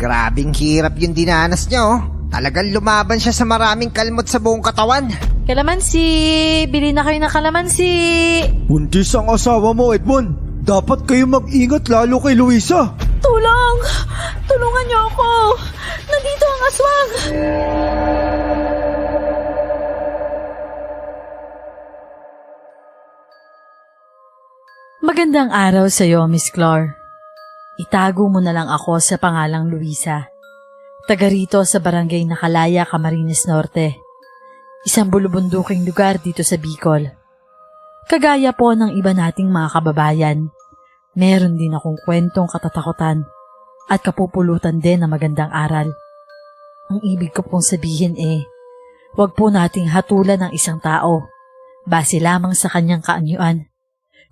Grabing hirap yung dinanas niya oh. Talagang lumaban siya sa maraming kalmot sa buong katawan. Kalamansi! Bili na kayo ng kalamansi! Buntis ang asawa mo, Edmond. Dapat kayo mag-ingat lalo kay Luisa. Tulong! Tulungan niyo ako! Nandito ang aswang! Magandang araw sa iyo, Miss Clark. Itago mo na lang ako sa pangalang Luisa. Taga rito sa barangay Nakalaya, Camarines Norte. Isang bulubunduking lugar dito sa Bicol. Kagaya po ng iba nating mga kababayan, meron din akong kwentong katatakutan at kapupulutan din na magandang aral. Ang ibig ko pong sabihin huwag po nating hatulan ng isang tao base lamang sa kanyang kaanyuan,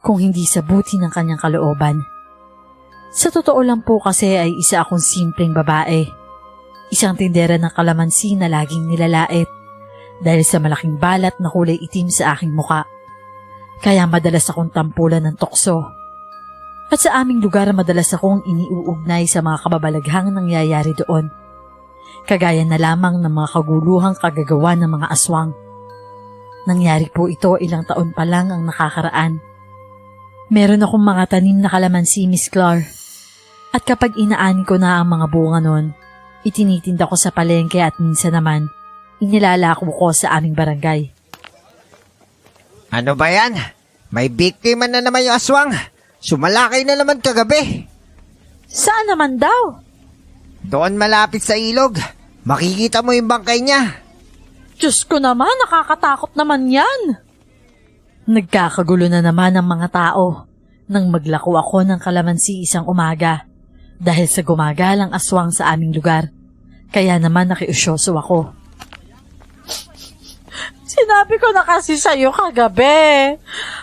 kung hindi sa buti ng kanyang kalooban. Sa totoo lang po kasi ay isa akong simpleng babae. Isang tindera ng kalamansi na laging nilalait dahil sa malaking balat na kulay itim sa aking muka. Kaya madalas akong tampulan ng tukso. At sa aming lugar madalas akong iniuugnay sa mga kababalaghang nangyayari doon. Kagaya na lamang ng mga kaguluhang kagagawa ng mga aswang. Nangyari po ito ilang taon pa lang ang nakakaraan. Meron akong mga tanim na kalamansi, Miss Clark. At kapag inaani ko na ang mga bunga nun, itinitinda ko sa palengke at minsan naman, inilalako ko sa aming barangay. Ano ba yan? May biktima na naman yung aswang. Sumalakay na naman kagabi. Saan naman daw? Doon malapit sa ilog. Makikita mo yung bangkay niya. Diyos ko naman, nakakatakot naman yan. Nagkakagulo na naman ang mga tao nang maglako ako ng kalamansi isang umaga dahil sa gumagalang aswang sa aming lugar. Kaya naman nakiusyoso ako. Sinabi ko na kasi sa'yo kagabi,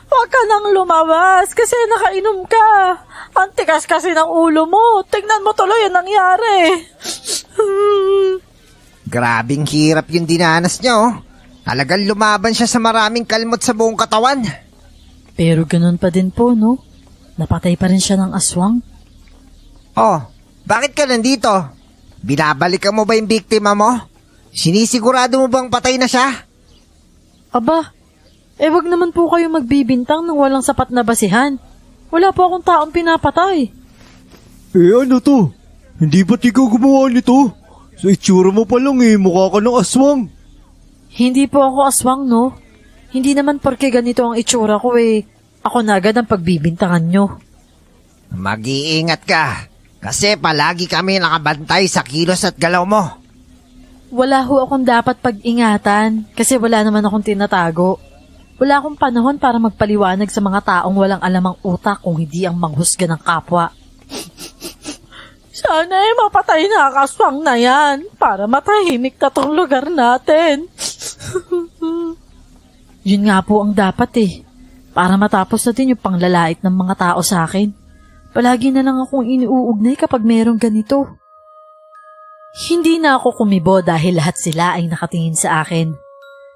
huwag ka nang lumabas kasi nakainom ka. Ang tigas kasi ng ulo mo. Tignan mo tuloy ang nangyari. Grabing hirap yung dinanas niya oh. Talagang lumaban siya sa maraming kalmot sa buong katawan. Pero ganun pa din po, no? Napatay pa rin siya ng aswang. Oh, bakit ka nandito? Binabalikan mo ba yung biktima mo? Sinisigurado mo bang patay na siya? Aba, wag naman po kayo magbibintang nang walang sapat na basihan. Wala po akong taong pinapatay. Ano to? Hindi ba't ikaw gumawa nito? Sa itsura mo pa lang mukha ka ng aswang. Hindi po ako aswang, no? Hindi naman porke ganito ang itsura ko ako na agad ang pagbibintangan nyo. Mag-iingat ka. Kasi palagi kami nakabantay sa kilos at galaw mo. Wala ho akong dapat pag-ingatan kasi wala naman akong tinatago. Wala akong panahon para magpaliwanag sa mga taong walang alamang utak kung hindi ang manghusga ng kapwa. Sana mapatay na ang aswang na yan para matahimik na tong lugar natin. Yun nga po ang dapat para matapos natin yung panglalait ng mga tao sa akin. Palagi na lang akong iniuugnay kapag merong ganito. Hindi na ako kumibo dahil lahat sila ay nakatingin sa akin.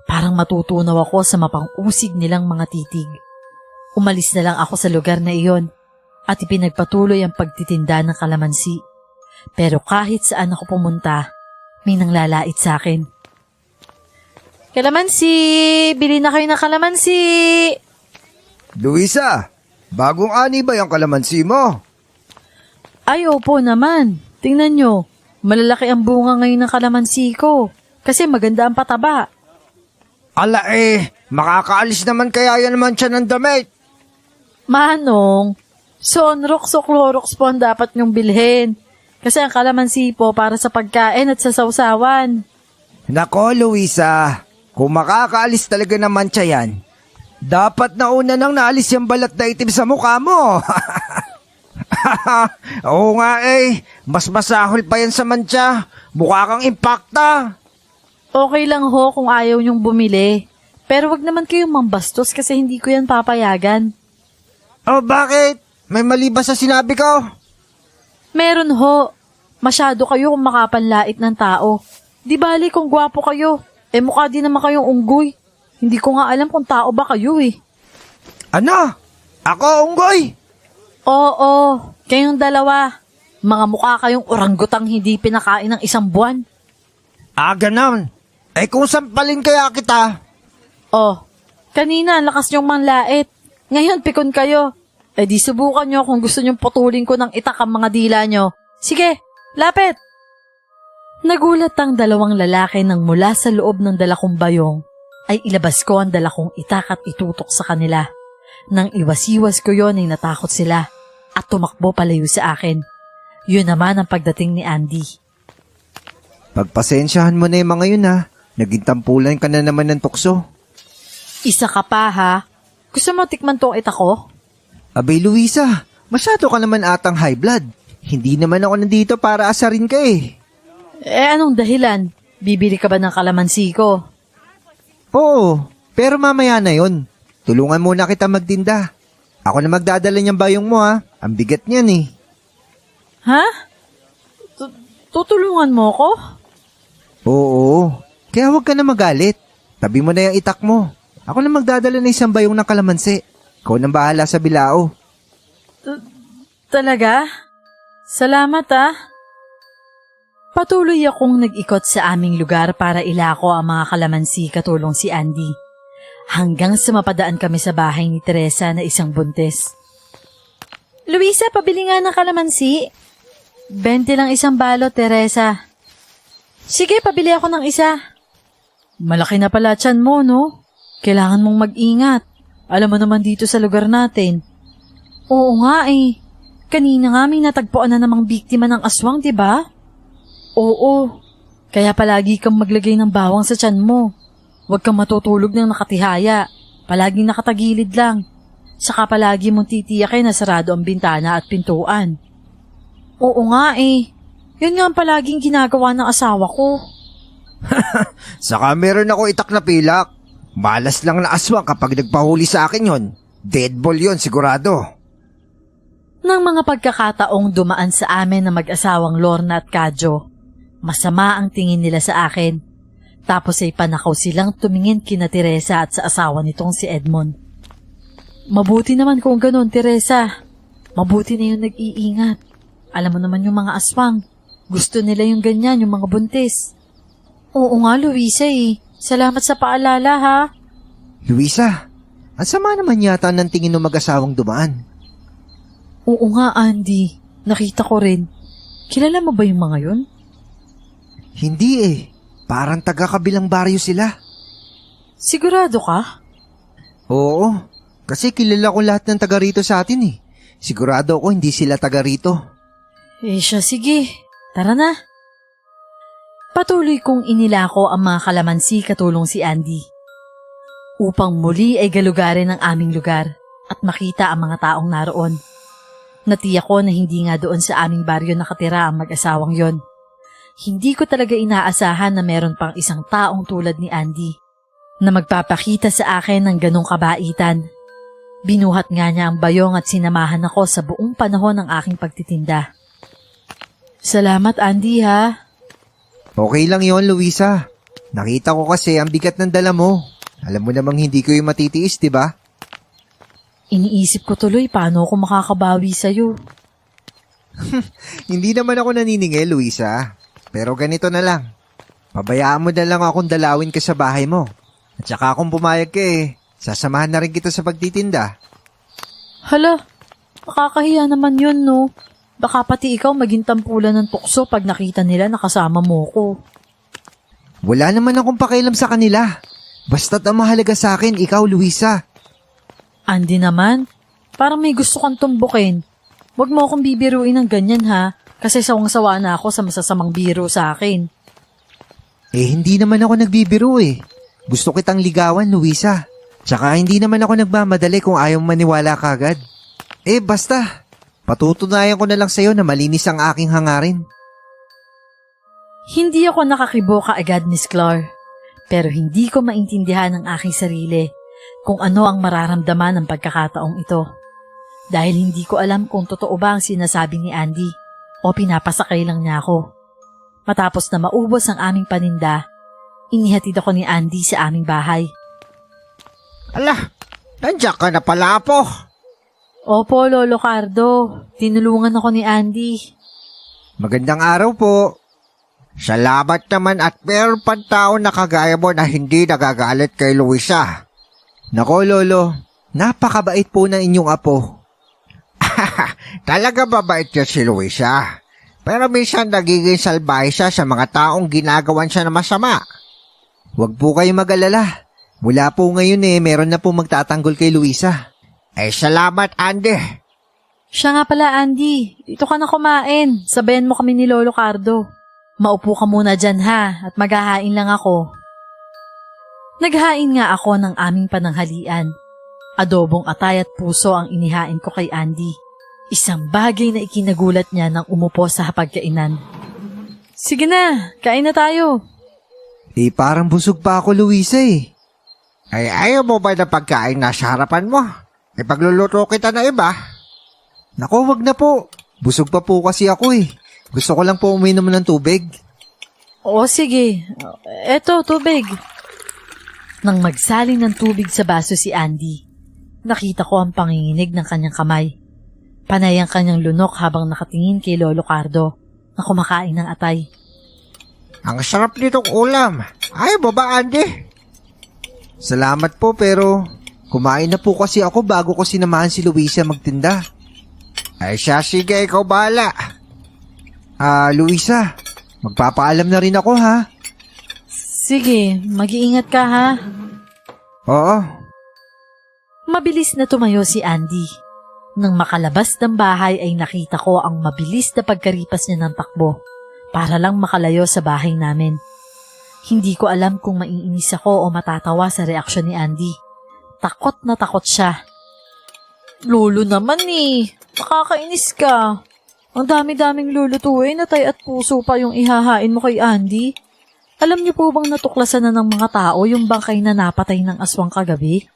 Parang matutunaw ako sa mapang-usig nilang mga titig. Umalis na lang ako sa lugar na iyon at ipinagpatuloy ang pagtitinda ng kalamansi. Pero kahit saan ako pumunta, may nanglalait sa akin. Kalamansi! Bili na kayo ng kalamansi! Luisa, bagong ani ba yung kalamansi mo? Ay, opo naman. Tingnan nyo, malalaki ang bunga ngayon ng kalamansi ko kasi maganda ang pataba. Ala makakaalis naman kaya yan naman siya ng damit. Manong, Sonrox o Clorox po ang dapat nyong bilhin. Kasi ang kalamansi po para sa pagkain at sa sausawan. Nako, Luisa, kung makakaalis talaga naman siya yan, dapat na una nang naalis yung balat na itim sa mukha mo. Oo nga mas masahol pa yan sa mantsa. Mukha kang impakta. Okay lang ho kung ayaw nyong bumili. Pero wag naman kayong mambastos kasi hindi ko yan papayagan. Oh, bakit? May mali ba sa sinabi ko? Meron ho. Masyado kayo kung makapanlait ng tao. Di bali kung gwapo kayo. Mukha din naman kayong unggoy. Hindi ko nga alam kung tao ba kayo Ano? Ako, unggoy? Oo, kayong dalawa. Mga mukha kayong orangutang hindi pinakain ng isang buwan. Ganon. Kung sampalin kaya kita. Oh, kanina lakas niyong manlait. Ngayon pikon kayo. Di subukan nyo kung gusto nyong putulin ko ng itak ang mga dila nyo. Sige, lapit! Nagulat ang dalawang lalaki nang mula sa loob ng dalakong bayong ay ilabas ko ang dalakong itak at itutok sa kanila. Nang iwas-iwas ko yon ay natakot sila at tumakbo palayo sa akin. Yun naman ang pagdating ni Andy. Pagpasensyahan mo na yung mga yun ha. Naging tampulan ka na naman ng tukso. Isa ka pa ha? Gusto mo tikman tong itak ko? Abay Luisa, masyado ka naman atang high blood. Hindi naman ako nandito para asarin ka eh. Anong dahilan? Bibili ka ba ng kalamansi ko? Oo, pero mamaya na yon. Tulungan muna kita magtinda. Ako na magdadala niyang bayong mo ha. Ang bigat niyan eh. Ha? Tutulungan mo ko? Oo, kaya huwag ka na magalit. Tabi mo na yung itak mo. Ako na magdadala ng isang bayong ng kalamansi. Ikaw nang bahala sa bilao. Talaga? Salamat ah. Patuloy akong nag-ikot sa aming lugar para ilako ang mga kalamansi katulong si Andy. Hanggang sa mapadaan kami sa bahay ni Teresa na isang buntis. Luisa, pabili nga ng kalamansi. 20 lang isang balot, Teresa. Sige, pabili ako ng isa. Malaki na pala tiyan mo, no? Kailangan mong mag-ingat. Alam mo naman dito sa lugar natin. Oo nga eh. Kanina nga may natagpuan na namang biktima ng aswang, di ba? Oo. Kaya palagi kang maglagay ng bawang sa tiyan mo. Huwag kang matutulog ng nakatihaya. Palaging nakatagilid lang. Saka palagi mong titiyakin na sarado ang bintana at pintuan. Oo nga eh. Yun nga ang palaging ginagawa ng asawa ko. Saka meron ako itak na pilak. Malas lang na aswang kapag nagpahuli sa akin yon. Deadball yon sigurado. Nang mga pagkakataong dumaan sa amin na mag-asawang Lorna at Kadyo, masama ang tingin nila sa akin. Tapos ay panakaw silang tumingin kina Teresa at sa asawa nitong si Edmond. Mabuti naman kung ganon, Teresa. Mabuti na yung nag-iingat. Alam mo naman yung mga aswang. Gusto nila yung ganyan, yung mga buntis. Oo nga, Luisa eh. Salamat sa paalala ha. Luisa, ang sama naman yata ng tingin ng mag-asawang dumaan. Oo nga, Andy. Nakita ko rin. Kilala mo ba yung mga yun? Hindi eh. Parang taga-kabilang baryo sila. Sigurado ka? Oo, kasi kilala ko lahat ng taga rito sa atin eh. Sigurado ako hindi sila taga rito. Siya sige. Tara na. Patuloy kong inilako ang mga kalamansi katulong si Andy. Upang muli ay galugarin ang aming lugar at makita ang mga taong naroon. Natiyak ko na hindi nga doon sa aming baryo nakatira ang mag-asawang yon. Hindi ko talaga inaasahan na meron pang isang taong tulad ni Andy na magpapakita sa akin ng ganong kabaitan. Binuhat nga niya ang bayong at sinamahan ako sa buong panahon ng aking pagtitinda. Salamat, Andy ha. Okay lang yon, Luisa. Nakita ko kasi ang bigat ng dala mo. Alam mo namang hindi ko yung matitiis, di ba? Iniisip ko tuloy paano ako makakabawi sa'yo. Hindi naman ako naniningil, Luisa. Pero ganito na lang. Pabayaan mo na lang akong dalawin ka sa bahay mo. At saka kung pumayag ka sasamahan na rin kita sa pagtitinda. Hala, makakahiya naman yun no. Baka pati ikaw maging tampulan ng tukso pag nakita nila nakasama mo ko. Wala naman akong pakialam sa kanila. Basta't ang mahalaga sa akin, ikaw, Luisa. Andy naman, parang may gusto kang tumbukin. Huwag mo akong bibiruin ng ganyan ha, kasi sawang-sawa na ako sa masasamang biro sa akin. Hindi naman ako nagbibiro eh. Gusto kitang ligawan, Luisa. Tsaka hindi naman ako nagmamadali kung ayaw maniwala kagad. Basta. Patutunayan ko na lang sa'yo na malinis ang aking hangarin. Hindi ako nakakibo kaagad, Miss Clark. Pero hindi ko maintindihan ang aking sarili kung ano ang mararamdaman ng pagkakataong ito. Dahil hindi ko alam kung totoo ba ang sinasabi ni Andy o pinapasakay lang niya ako. Matapos na maubos ang aming paninda, inihatid ako ni Andy sa aming bahay. Ala, nandiyan ka na pala po. Opo, Lolo Cardo. Tinulungan ako ni Andy. Magandang araw po. Salamat naman at meron pang tao na kagaya mo na hindi nagagalit kay Luisa. Nako, Lolo. Napakabait po ng inyong apo. Talaga mabait niya si Luisa. Pero minsan nagiging salbahe siya sa mga taong ginagawan siya na masama. Huwag po kayo mag-alala. Mula po ngayon meron na po magtatanggol kay Luisa. Salamat, Andy. Siya nga pala, Andy. Dito ka na kumain. Sabayan mo kami ni Lolo Cardo. Maupo ka muna dyan ha, at maghahain lang ako. Naghain nga ako ng aming pananghalian. Adobong atay at puso ang inihain ko kay Andy. Isang bagay na ikinagulat niya nang umupo sa hapagkainan. Sige na, kain na tayo. Parang busog pa ako, Luisa Ay, ayaw mo ba na pagkain na sa harapan mo? Pagluluto kita na iba. Nako, wag na po. Busog pa po kasi ako Gusto ko lang po uminom ng tubig. Oo, sige. Eto, tubig. Nang magsaling ng tubig sa baso si Andy, nakita ko ang panginginig ng kanyang kamay. Panay ang kanyang lunok habang nakatingin kay Lolo Cardo na kumakain ng atay. Ang sarap nitong ulam. Ayaw mo ba, Andy? Salamat po pero kumain na po kasi ako bago ko sinamahan si Luisa magtinda. Siya, sige, ikaw bahala. Luisa, magpapaalam na rin ako ha. Sige, mag-iingat ka ha. Oo. Mabilis na tumayo si Andy. Nang makalabas ng bahay ay nakita ko ang mabilis na pagkaripas niya ng takbo para lang makalayo sa bahay namin. Hindi ko alam kung maiinis ako o matatawa sa reaksyon ni Andy. Takot na takot siya. Lolo naman nakakainis ka. Ang dami-daming lulutuin, atay at puso pa yung ihahain mo kay Andy. Alam niyo po bang natuklasan na ng mga tao yung bangkay na napatay ng aswang kagabi?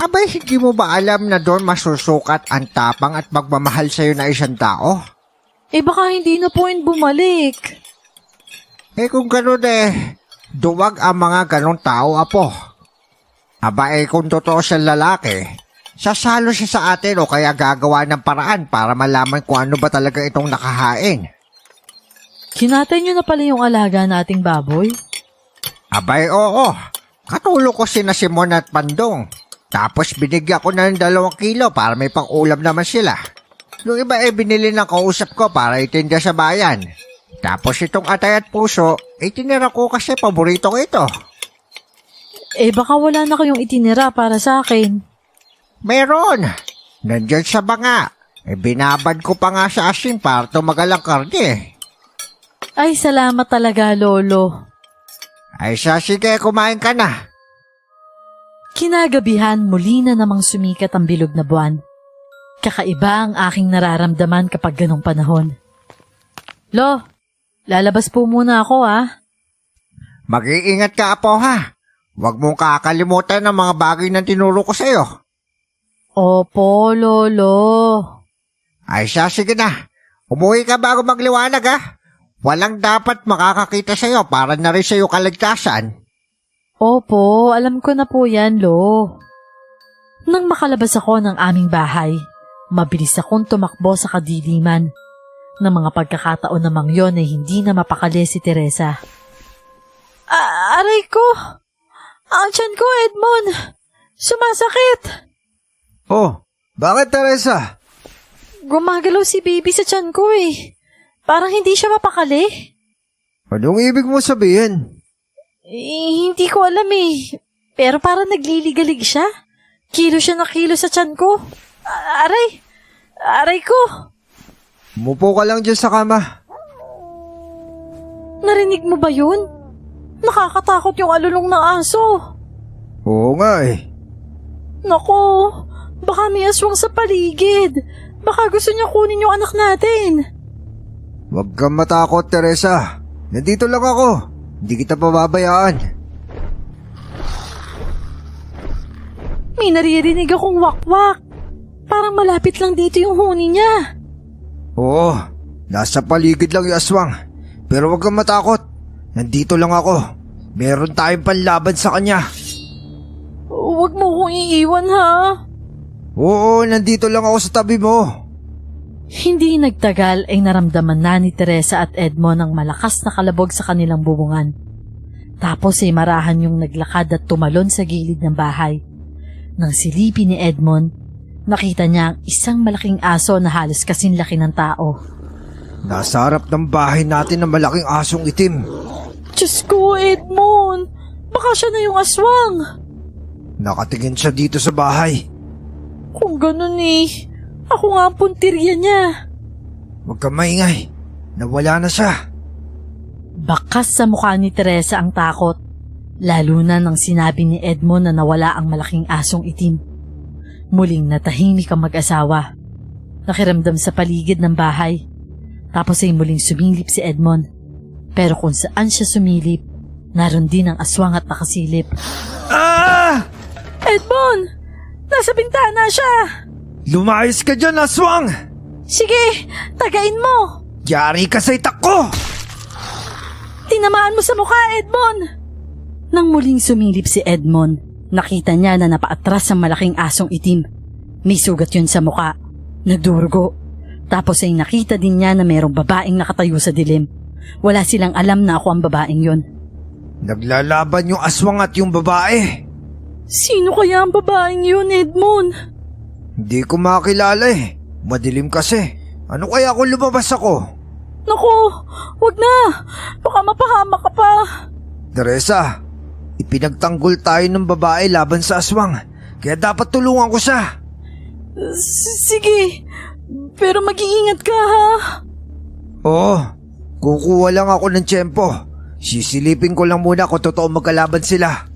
Abay, hindi mo ba alam na doon masusukat ang tapang at magmamahal sa'yo na isang tao? Baka hindi na po yun bumalik. Kung gano'n duwag ang mga ganong tao, apo. Kung totoo siyang lalaki, sasalo siya sa atin o kaya gagawa ng paraan para malaman kung ano ba talaga itong nakahain. Kinatay niyo na pala yung alaga nating baboy? Abay, oo. Katulong ko sina Simon at Pandong. Tapos binigyan ko na ng 2 kilo para may pang-ulam naman sila. Yung iba binili ng kausap ko para itinda sa bayan. Tapos itong atay at puso, itinira ko kasi paborito ko ito. Baka wala na kayong itinira para sa akin. Meron. Nandyan sa banga. Binabad ko pa nga sa asin para tumagal ang karne. Ay, salamat talaga, Lolo. Sige, kumain ka na. Kinagabihan, muli na namang sumikat ang bilog na buwan. Kakaiba ang aking nararamdaman kapag ganong panahon. Lo, lalabas po muna ako Mag-iingat ka, apo, ha? Huwag mong kakalimutan ng mga bagay na tinuro ko sa'yo. Opo, Lolo. Sige na. Umuwi ka bago magliwanag, ha? Walang dapat makakakita sa'yo para na rin sa'yo kaligtasan. Opo, alam ko na po yan, Lo. Nang makalabas ako ng aming bahay, mabilis akong tumakbo sa kadiliman. Ng mga pagkakataon namang yon ay hindi na mapakali si Teresa. Aray ko! Ang tiyan ko, Edmond! Sumasakit! Oh, bakit Teresa? Gumagalaw si baby sa tiyan ko Parang hindi siya mapakali. Anong ibig mo sabihin? Hindi ko alam Pero parang nagliligalig siya. Kilo siya na kilo sa tiyan ko. Aray! Aray ko! Umupo ka lang dyan sa kama. Narinig mo ba yun? Nakakatakot yung alulong ng aso. Oo nga Nako, baka may aswang sa paligid. Baka gusto niya kunin yung anak natin. Huwag kang matakot, Teresa. Nandito lang ako. Hindi kita pababayaan. May naririnig akong wakwak. Parang malapit lang dito yung huni niya. Oo, nasa paligid lang yung aswang. Pero huwag kang matakot. Nandito lang ako. Meron tayong panlaban sa kanya. Huwag mo kong iiwan, ha? Oo, nandito lang ako sa tabi mo. Hindi nagtagal ay naramdaman na ni Teresa at Edmond ang malakas na kalabog sa kanilang bubungan. Tapos ay marahan yung naglakad at tumalon sa gilid ng bahay. Nang silipin ni Edmond, nakita niya ang isang malaking aso na halos kasing laki ng tao. Nasa harap ng bahay natin ng malaking asong itim. Diyos ko, Edmond! Baka siya na yung aswang! Nakatingin siya dito sa bahay. Kung ganun ako nga ang puntirya niya. Huwag ka maingay. Nawala na siya. Bakas sa mukha ni Teresa ang takot, lalo na nang sinabi ni Edmond na nawala ang malaking asong itim. Muling natahimik ang mag-asawa. Nakiramdam sa paligid ng bahay. Tapos ay muling sumilip si Edmond. Pero kung saan siya sumilip, naroon din ang aswang at nakasilip. Ah! Edmond! Nasa bintana siya! Lumayas ka dyan, aswang! Sige, tagain mo! Yari ka sa itak ko! Tinamaan mo sa mukha, Edmond! Nang muling sumilip si Edmond, nakita niya na napaatras ang malaking asong itim. May sugat yun sa mukha. Nagdurugo. Tapos ay nakita din niya na mayroong babaeng nakatayo sa dilim. Wala silang alam na ako ang babaeng yun. Naglalaban yung aswang at yung babae. Sino kaya ang babaeng yun, Edmond? Hindi ko makilala eh. Madilim kasi. Ano kaya kung lumabas ako? Naku, wag na. Baka mapahama ka pa. Teresa, ipinagtanggol tayo ng babae laban sa aswang. Kaya dapat tulungan ko siya. Sige, pero mag-iingat ka ha. Oo, kukuha lang ako ng tiyempo. Sisilipin ko lang muna kung totoo magkalaban sila.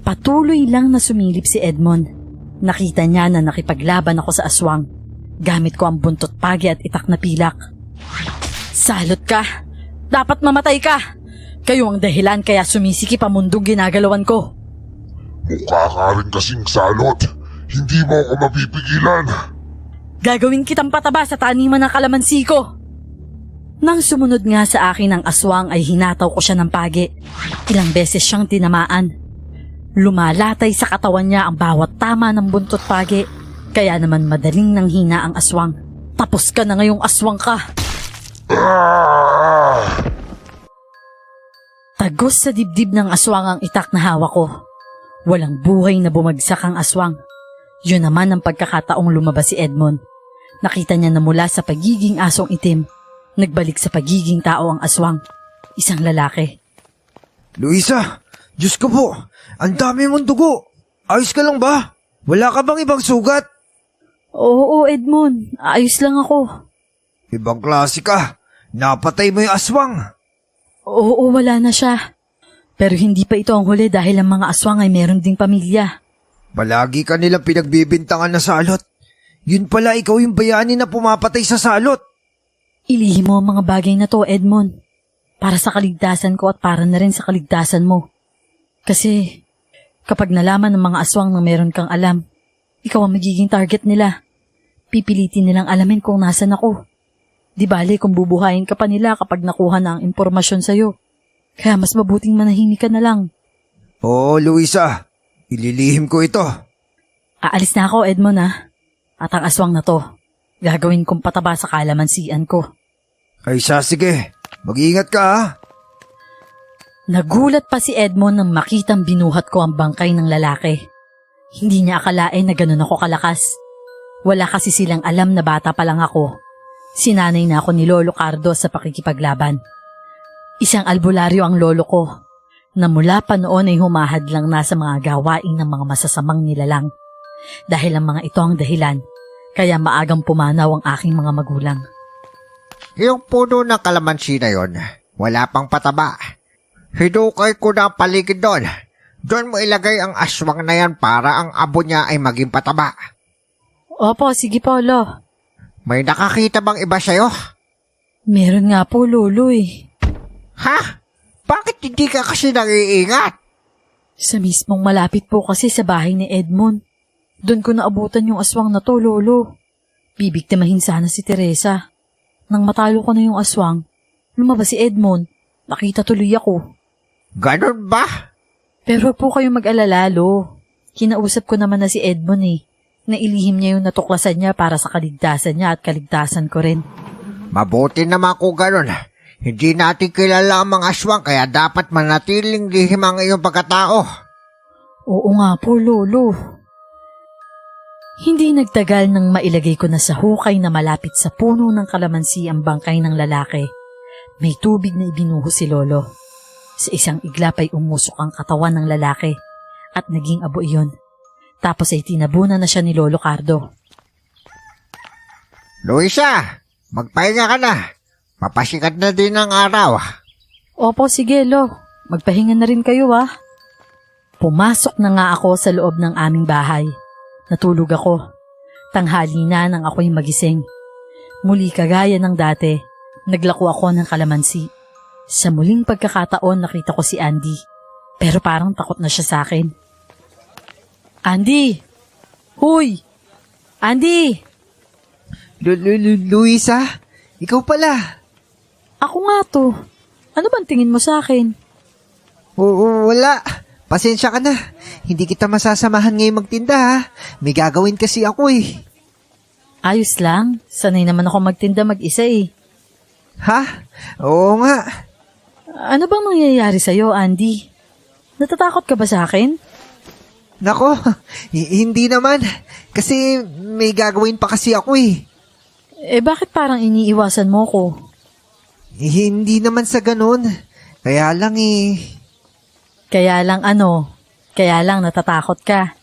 Patuloy lang na sumilip si Edmond. Nakita niya na nakipaglaban ako sa aswang. Gamit ko ang buntot pagi at itak na pilak. Salot ka! Dapat mamatay ka! Kayo ang dahilan kaya sumisikip ang mundong ginagalawan ko. Mukha ka rin kasing salot. Hindi mo ako mapipigilan. Gagawin kitang pataba sa taniman ng kalamansi ko. Nang sumunod nga sa akin ang aswang ay hinataw ko siya ng pagi. Ilang beses siyang tinamaan. Lumalatay sa katawan niya ang bawat tama ng buntot pagi. Kaya naman madaling nanghina ang aswang. Tapos ka na ngayong aswang ka. Tagos sa dibdib ng aswang ang itak na hawak ko. Walang buhay na bumagsak ang aswang. Yun naman ang pagkakataong lumabas si Edmond. Nakita niya na mula sa pagiging asong itim, nagbalik sa pagiging tao ang aswang. Isang lalaki. Luisa, Diyos ko po, ang dami mong dugo. Ayos ka lang ba? Wala ka bang ibang sugat? Oo, Edmond. Ayos lang ako. Ibang klase ka. Napatay mo yung aswang. Oo, wala na siya. Pero hindi pa ito ang huli dahil ang mga aswang ay meron ding pamilya. Palagi ka nilang pinagbibintangan na salot. Yun pala ikaw yung bayani na pumapatay sa salot. Ilihim mo ang mga bagay na to, Edmond. Para sa kaligtasan ko at para na rin sa kaligtasan mo. Kasi kapag nalaman ng mga aswang na meron kang alam, ikaw ang magiging target nila. Pipilitin nilang alamin kung nasan ako. Di bale kung bubuhayin ka pa nila kapag nakuha na ang impormasyon sa'yo. Kaya mas mabuting manahimik ka na lang. Oo, Luisa. Ililihim ko ito. Aalis na ako, Edmond ha. At ang aswang na to, gagawin kong pataba sa kalamansian ko. Ay sige. Mag-iingat ka ha. Nagulat pa si Edmond nang makitang binuhat ko ang bangkay ng lalaki. Hindi niya akalain na ganun ako kalakas. Wala kasi silang alam na bata pa lang ako. Sinanay na ako ni Lolo Cardo sa pakikipaglaban. Isang albularyo ang lolo ko, na mula pa noon ay humahadlang na sa mga gawain ng mga masasamang nilalang. Dahil ang mga ito ang dahilan, kaya maagang pumanaw ang aking mga magulang. Yung puno ng kalamansi na yon, wala pang pataba. Hinukay ko na ang paligid doon. Doon mo ilagay ang aswang na yan para ang abo niya ay maging pataba. Opo, sige po, Lo. May nakakita bang iba sa'yo? Meron nga po, Lolo eh. Ha? Bakit hindi ka kasi nag-iingat? Sa mismong malapit po kasi sa bahay ni Edmond. Doon ko naabutan yung aswang na to, Lolo. Bibiktimahin sana si Teresa. Nang matalo ko na yung aswang, lumabas si Edmond. Nakita tuloy ako. Ganon ba? Pero po kayong mag-alala, Lo. Kinausap ko naman na si Edmond eh. na ilihim niya yung natuklasan niya para sa kaligtasan niya at kaligtasan ko rin. Mabuti naman kung ganun. Hindi natin kilala ang mga aswang kaya dapat manatiling lihim ang iyong pagkatao. Oo nga po, Lolo. Hindi nagtagal nang mailagay ko na sa hukay na malapit sa puno ng kalamansi ang bangkay ng lalaki. May tubig na ibinuho si Lolo. Sa isang iglap ay umusok ang katawan ng lalaki at naging abo iyon. Tapos ay tinabunan na siya ni Lolo Cardo. Luisa, magpahinga ka na. Papasikat na din ang araw. Opo, sige, Lo. Magpahinga na rin kayo, ah. Pumasok na nga ako sa loob ng aming bahay. Natulog ako. Tanghali na nang ako'y magising. Muli kagaya ng dati, naglako ako ng kalamansi. Sa muling pagkakataon nakita ko si Andy. Pero parang takot na siya sa akin. Andy! Huy! Andy! Luisa, ikaw pala. Ako nga to. Ano bang tingin mo sa akin? Wala. Pasensya ka na. Hindi kita masasamahan ngayong magtinda ha. May gagawin kasi ako eh. Ayos lang. Sanay naman ako magtinda mag-isa eh. Ha? Oo nga. Ano bang nangyayari sa'yo, Andy? Natatakot ka ba sa akin? Nako, hindi naman. Kasi may gagawin pa kasi ako eh. Bakit parang iniiwasan mo ko? Hindi naman sa ganun. Kaya lang eh. Kaya lang ano? Kaya lang natatakot ka.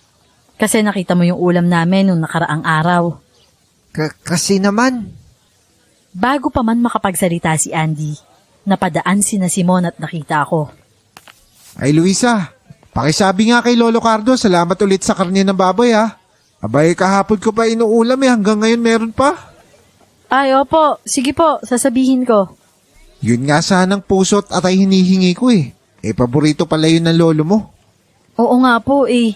Kasi nakita mo yung ulam namin nung nakaraang araw. Kasi naman. Bago pa man makapagsalita si Andy, napadaan sina Simon at nakita ako. Ay Luisa, pakisabi nga kay Lolo Cardo, salamat ulit sa karne ng baboy ha. Abay kahapon ko pa inuulam hanggang ngayon meron pa. Ay opo, sige po, sasabihin ko. Yun nga sanang puso at ay hinihingi ko eh. Paborito pala yun ng lolo mo. Oo nga po eh.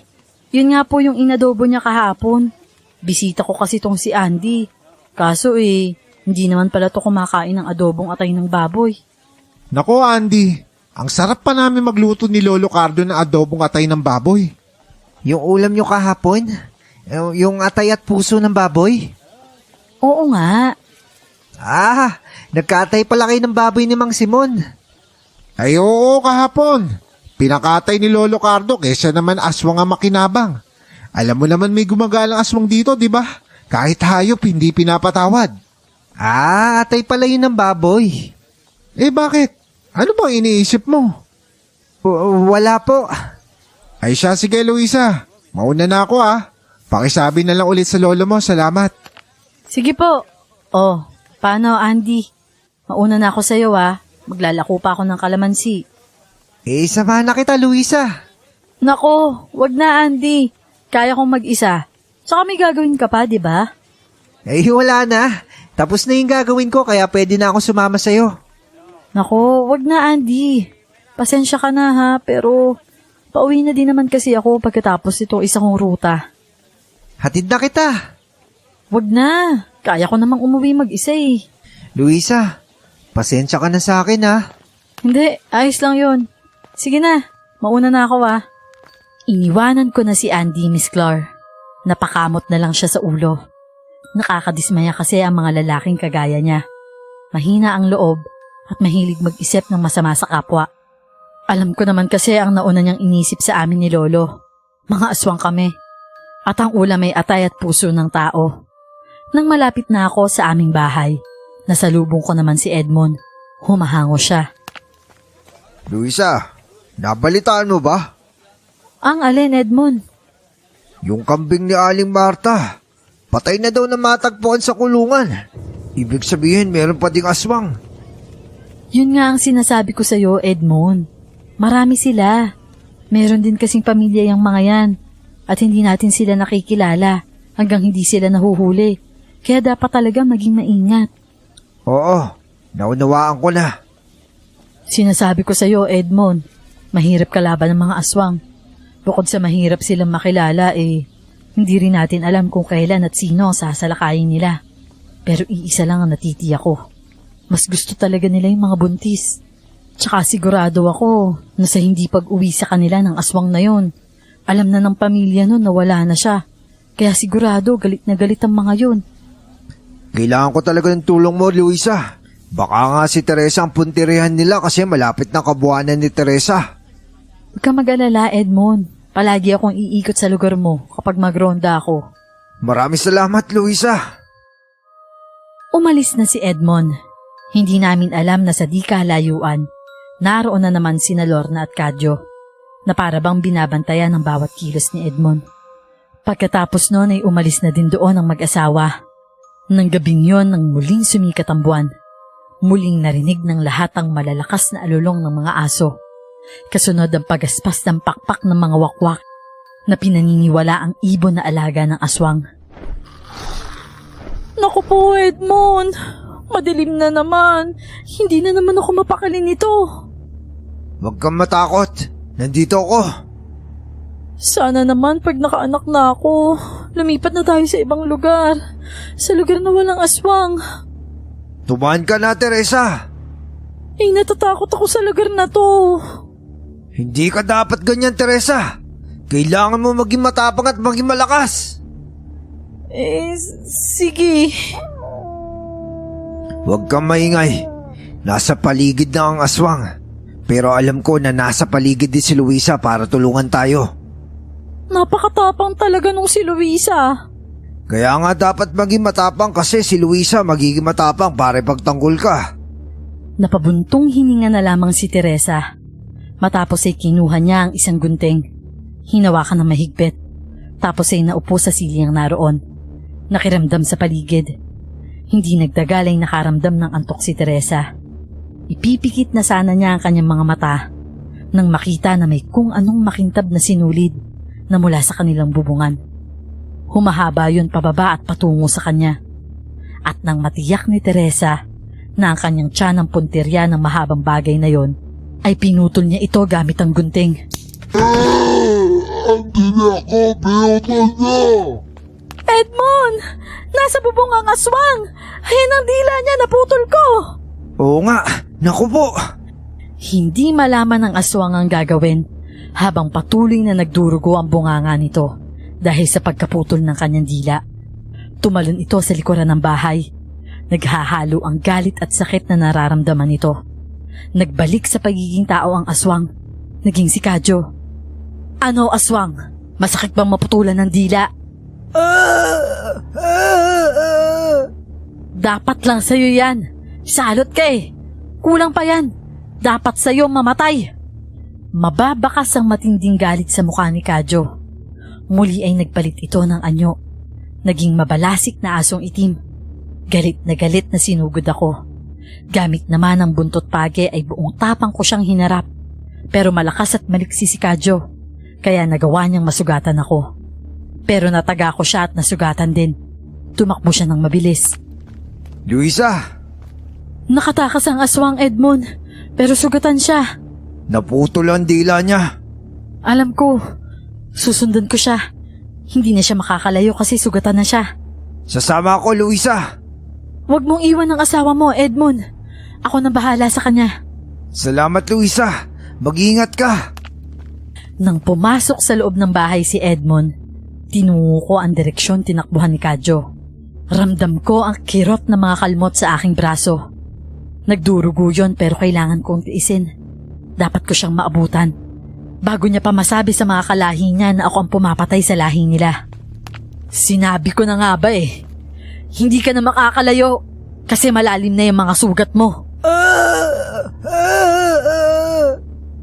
Yun nga po yung inadobo niya kahapon. Bisita ko kasi tong si Andy. Kaso hindi naman pala to kumakain ng adobong atay ng baboy. Nako Andy, ang sarap pa namin magluto ni Lolo Cardo ng adobong atay ng baboy. Yung ulam nyo kahapon? Yung atay at puso ng baboy? Oo nga. Nagkatay pala kayo ng baboy ni Mang Simon. Ay oo kahapon. Pinakatay ni Lolo Cardo kesa naman aswang ang makinabang. Alam mo naman may gumagalang aswang dito, di ba? Kahit hayop, hindi pinapatawad. Atay pala yun ng baboy. Bakit? Ano bang iniisip mo? Wala po. Ay siya, sige Luisa. Mauna na ako Pakisabi na lang ulit sa lolo mo, salamat. Sige po. Oh, paano Andy? Mauna na ako sa'yo Maglalako pa ako ng kalamansi. Samahan na kita, Luisa. Nako, wag na Andy. Kaya kong mag-isa. Tsaka may gagawin ka pa, di ba? Wala na. Tapos na yung gagawin ko kaya pwede na ako sumama sa'yo. Nako, wag na Andy. Pasensya ka na ha, pero pauwi na din naman kasi ako pagkatapos itong isang ruta. Hatid na kita. Wag na. Kaya ko namang umuwi mag-isa eh. Luisa, pasensya ka na sa akin Hindi, ayos lang yun. Sige na, mauna na ako Iniwanan ko na si Andy, Miss Clar. Napakamot na lang siya sa ulo. Nakakadismaya kasi ang mga lalaking kagaya niya. Mahina ang loob at mahilig mag-isip ng masama sa kapwa. Alam ko naman kasi ang nauna niyang inisip sa amin ni Lolo. Mga aswang kami. At ang ulam ay atay at puso ng tao. Nang malapit na ako sa aming bahay, nasalubong ko naman si Edmond. Humahango siya. Luisa, nabalitaan mo ba? Ang alin, Edmond? Yung kambing ni Aling Marta. Patay na daw na matagpuan sa kulungan. Ibig sabihin, meron pa ding aswang. Yun nga ang sinasabi ko sa'yo, Edmond. Marami sila. Meron din kasing pamilya yung mga yan. At hindi natin sila nakikilala hanggang hindi sila nahuhuli. Kaya dapat talaga maging maingat. Oo, naunawaan ko na. Sinasabi ko sa'yo, Edmond, mahirap kalaban ng mga aswang. Bukod sa mahirap silang makilala, hindi rin natin alam kung kailan at sino sasalakayin nila. Pero iisa lang ang natitiyak ko. Mas gusto talaga nila yung mga buntis. Tsaka sigurado ako na sa hindi pag-uwi sa kanila ng aswang na yon, alam na ng pamilya nun na wala na siya. Kaya sigurado galit na galit ang mga yun. Kailangan ko talaga ng tulong mo, Luisa. Baka nga si Teresa ang puntirihan nila kasi malapit na kabuhanan ni Teresa. Huwag ka mag-alala, Edmond. Palagi akong iikot sa lugar mo kapag magronda ako. Maraming salamat, Luisa. Umalis na si Edmond. Hindi namin alam na sa di kalayuan, naroon na naman sina Lorna at Kadyo, na para bang binabantayan ng bawat kilos ni Edmond. Pagkatapos noon ay umalis na din doon ang mag-asawa. Nang gabing yon nang muling sumikat ang buwan, muling narinig ng lahat ang malalakas na alulong ng mga aso. Kasunod ang pagaspas ng pakpak ng mga wakwak na pinaniniwala ang ibon na alaga ng aswang. Naku po, Edmond. Madilim na naman. Hindi na naman ako mapakali nito. Huwag kang matakot. Nandito ako. Sana naman pag nakaanak na ako, lumipat na tayo sa ibang lugar. Sa lugar na walang aswang. Tumahan ka na, Teresa. Natatakot ako sa lugar na to. Hindi ka dapat ganyan, Teresa. Kailangan mo maging matapang at maging malakas. Sige. Huwag kang maingay. Nasa paligid na ang aswang. Pero alam ko na nasa paligid din si Luisa para tulungan tayo. Napakatapang talaga nung si Luisa. Kaya nga dapat maging matapang kasi si Luisa magiging matapang para ipagtanggol ka. Napabuntong hininga na lamang si Teresa. Matapos ay kinuha niya ang isang gunting. Hinawakan ng mahigpit. Tapos ay naupo sa silyang naroon. Nakiramdam sa paligid. Hindi nagtagal ay nakaramdam ng antok si Teresa. Ipipikit na sana niya ang kanyang mga mata nang makita na may kung anong makintab na sinulid na mula sa kanilang bubungan. Humahaba yun pababa at patungo sa kanya. At nang matiyak ni Teresa na ang kanyang tiyan ng puntirya ng mahabang bagay na yon, ay pinutol niya ito gamit ang gunting. Andi na ako, biyotol na! Edmond! Nasa bubong ang aswang! Ayan ang dila niya, naputol ko! Oo nga, naku po. Hindi malaman ng aswang ang gagawin habang patuloy na nagdurugo ang bunganga nito dahil sa pagkaputol ng kanyang dila. Tumalon ito sa likuran ng bahay. Naghahalo ang galit at sakit na nararamdaman nito. Nagbalik sa pagiging tao ang aswang. Naging si Kadyo. Ano, aswang? Masakit bang maputulan ng dila? Dapat lang sa'yo yan. Salot ka eh. Kulang pa yan. Dapat sa'yo mamatay. Mababakas ang matinding galit sa mukha ni Kadyo. Muli ay nagpalit ito ng anyo. Naging mabalasik na asong itim. Galit na sinugod ako. Gamit naman ang buntot page ay buong tapang ko siyang hinarap. Pero malakas at maliksi si Kadyo. Kaya nagawa niyang masugatan ako. Pero nataga ko siya at nasugatan din. Tumakbo siya ng mabilis. Luisa! Nakatakas ang aswang, Edmond. Pero sugatan siya. Naputol ang dila niya. Alam ko. Susundan ko siya. Hindi na siya makakalayo kasi sugatan na siya. Sasama ako, Luisa. Huwag mong iwan ang asawa mo, Edmond. Ako na bahala sa kanya. Salamat, Luisa. Mag-ingat ka. Nang pumasok sa loob ng bahay si Edmond, tinungo ko ang direksyon tinakbuhan ni Kadyo. Ramdam ko ang kirot na mga kalmot sa aking braso. Nagdurugo yun pero kailangan kong tiisin. Dapat ko siyang maabutan. Bago niya pa masabi sa mga kalahi niya na ako ang pumapatay sa lahi nila. Sinabi ko na nga ba eh. Hindi ka na makakalayo kasi malalim na yung mga sugat mo.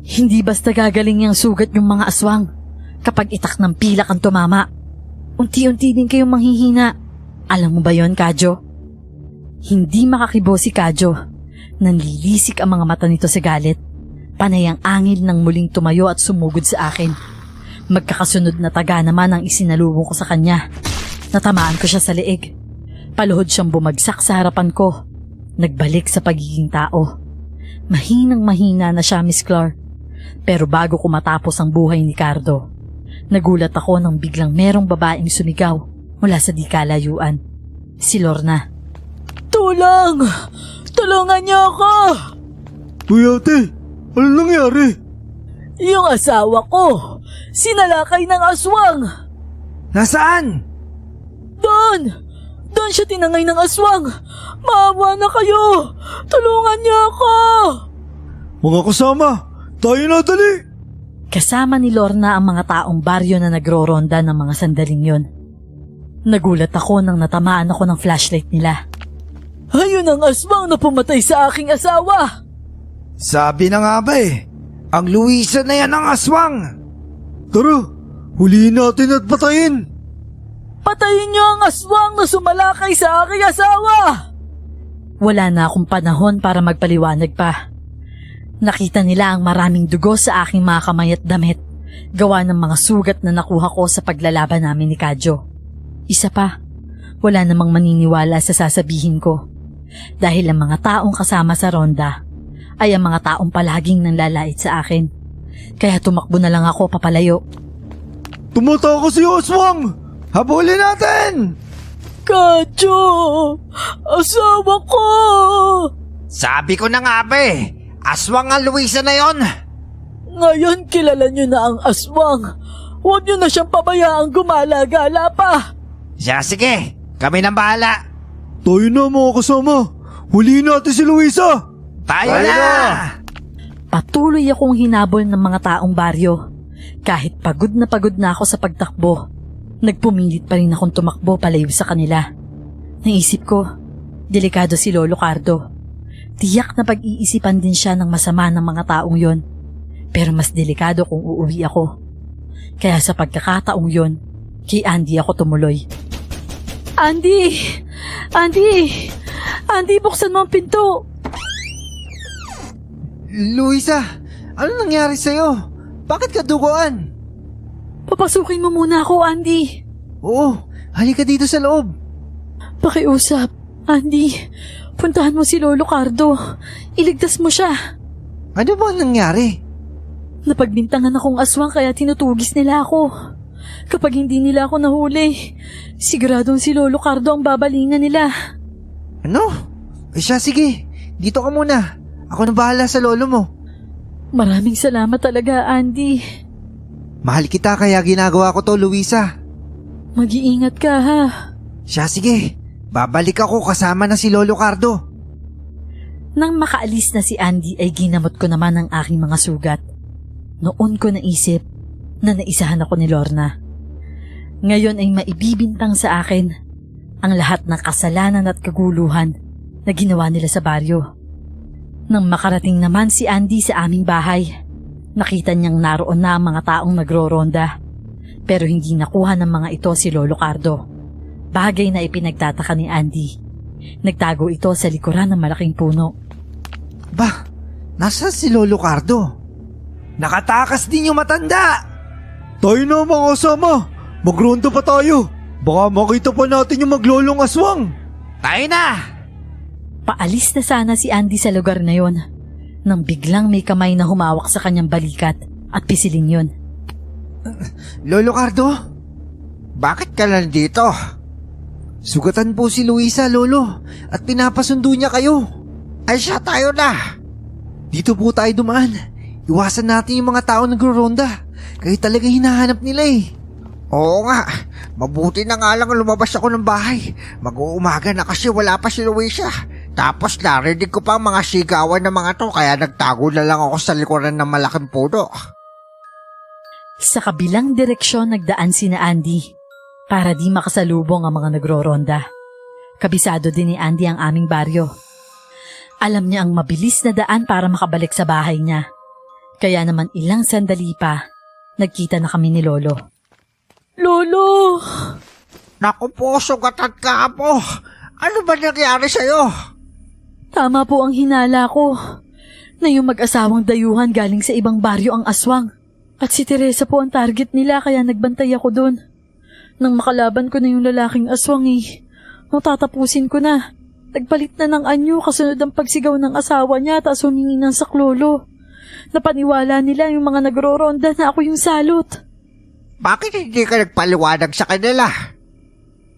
Hindi basta gagaling yung sugat yung mga aswang. Kapag itak ng pilak ang tumama, unti-unti din kayong manghihina. Alam mo ba yon, Kadyo? Hindi makakibo si Kadyo. Nanlilisik ang mga mata nito sa galit. Panay ang angil ng muling tumayo at sumugod sa akin. Magkakasunod na taga naman ang isinalubong ko sa kanya. Natamaan ko siya sa leeg. Paluhod siyang bumagsak sa harapan ko. Nagbalik sa pagiging tao. Mahinang-mahina na siya, Miss Clark. Pero bago ko matapos ang buhay ni Cardo, nagulat ako nang biglang merong babaeng sumigaw mula sa di kalayuan. Si Lorna. Tulong! Tulungan niyo ako! Uy ate, ano nangyari? Yung asawa ko, sinalakay ng aswang! Nasaan? Doon! Doon siya tinangay ng aswang! Maawa na kayo! Tulungan niyo ako! Mga kasama, tayo na dali! Kasama ni Lorna ang mga taong baryo na nagro-ronda ng mga sandaling yon. Nagulat ako nang natamaan ako ng flashlight nila. Ayun ang aswang na pumatay sa aking asawa! Sabi na nga ba ang Luisa na yan ang aswang! Tara, huliin natin at patayin! Patayin niyo ang aswang na sumalakay sa aking asawa! Wala na akong panahon para magpaliwanag pa. Nakita nila ang maraming dugo sa aking mga kamay at damit, gawa ng mga sugat na nakuha ko sa paglalaban namin ni Kadyo. Isa pa, wala namang maniniwala sa sasabihin ko. Dahil ang mga taong kasama sa ronda ay ang mga taong palaging nanlalait sa akin. Kaya tumakbo na lang ako papalayo. Tumatakas si aswang! Habulin natin! Kadyo! Asawa ko! Sabi ko na nga ba aswang ang Luisa na yon. Ngayon kilala niyo na ang aswang. Huwag niyo na siyang pabayaang gumala-gala pa. Siya, sige, kami nang bahala. Tayo na mga kasama, huliin natin si Luisa! Tayo na! Patuloy akong hinabol ng mga taong baryo. Kahit pagod na ako sa pagtakbo, nagpumilit pa rin akong tumakbo palayo sa kanila. Naisip ko, delikado si Lolo Cardo. Tiyak na pag-iisipan din siya ng masama ng mga taong yon. Pero mas delikado kung uuwi ako. Kaya sa pagkakataong yon, kay Andy ako tumuloy. Andy! Andy, buksan mo ang pinto! Luisa, ano nangyari sa'yo? Bakit ka duguan? Papasukin mo muna ako, Andy. Oo, halika dito sa loob. Pakiusap, Andy. Puntahan mo si Lolo Cardo. Iligtas mo siya. Ano ba nangyari? Napagbintangan akong aswang kaya tinutugis nila ako. Kapag hindi nila ako nahuli, siguradong si Lolo Cardo ang babalingan nila. Ano? Siya, sige. Dito ka muna. Ako na bahala sa lolo mo. Maraming salamat talaga, Andy. Mahal kita kaya ginagawa ko to, Luisa. Mag-iingat ka, ha? Siya, sige. Babalik ako kasama na si Lolo Cardo. Nang makaalis na si Andy ay ginamot ko naman ang aking mga sugat. Noon ko naisip na naisahan ako ni Lorna. Ngayon ay maibibintang sa akin ang lahat ng kasalanan at kaguluhan na ginawa nila sa baryo. Nang makarating naman si Andy sa aming bahay, nakita niyang naroon na ang mga taong nagro-ronda. Pero hindi nakuha ng mga ito si Lolo Cardo. Bagay na ipinagtataka ni Andy. Nagtago ito sa likuran ng malaking puno. Bah, nasaan si Lolo Cardo? Nakatakas din yung matanda! Tayo na mga kasama, magronda pa tayo. Baka makita pa natin yung maglolong aswang. Tayo na! Paalis na sana si Andy sa lugar na yon, nang biglang may kamay na humawak sa kanyang balikat at pisilin yon. Lolo Cardo? Bakit ka nandito? Sugatan po si Luisa, Lolo, at pinapasundo niya kayo. Ay siya, tayo na! Dito po tayo dumaan. Iwasan natin yung mga tao nagro-ronda. Kayo talaga hinahanap nila Oo nga, mabuti na nga lang lumabas ako ng bahay. Mag-uumaga na kasi wala pa si Luisa. Tapos narinig ko pa ang mga sigawan ng mga to kaya nagtago na lang ako sa likuran ng malaking puno. Sa kabilang direksyon nagdaan sina Andy para di makasalubong ang mga nagro-ronda. Kabisado din ni Andy ang aming baryo. Alam niya ang mabilis na daan para makabalik sa bahay niya. Kaya naman ilang sandali pa, nagkita na kami ni Lolo. Lolo! Naku po, sugatan ka po. Ano ba nangyari sa'yo? Tama po ang hinala ko na yung mag-asawang dayuhan galing sa ibang baryo ang aswang. At si Teresa po ang target nila kaya nagbantay ako doon. Nang makalaban ko na yung lalaking aswang nung tatapusin ko na, nagpalit na ng anyo kasunod ang pagsigaw ng asawa niya at humingi ng saklolo. Napaniwala nila yung mga nagro-ronda na ako yung salot. Bakit hindi ka nagpaliwanag sa kanila?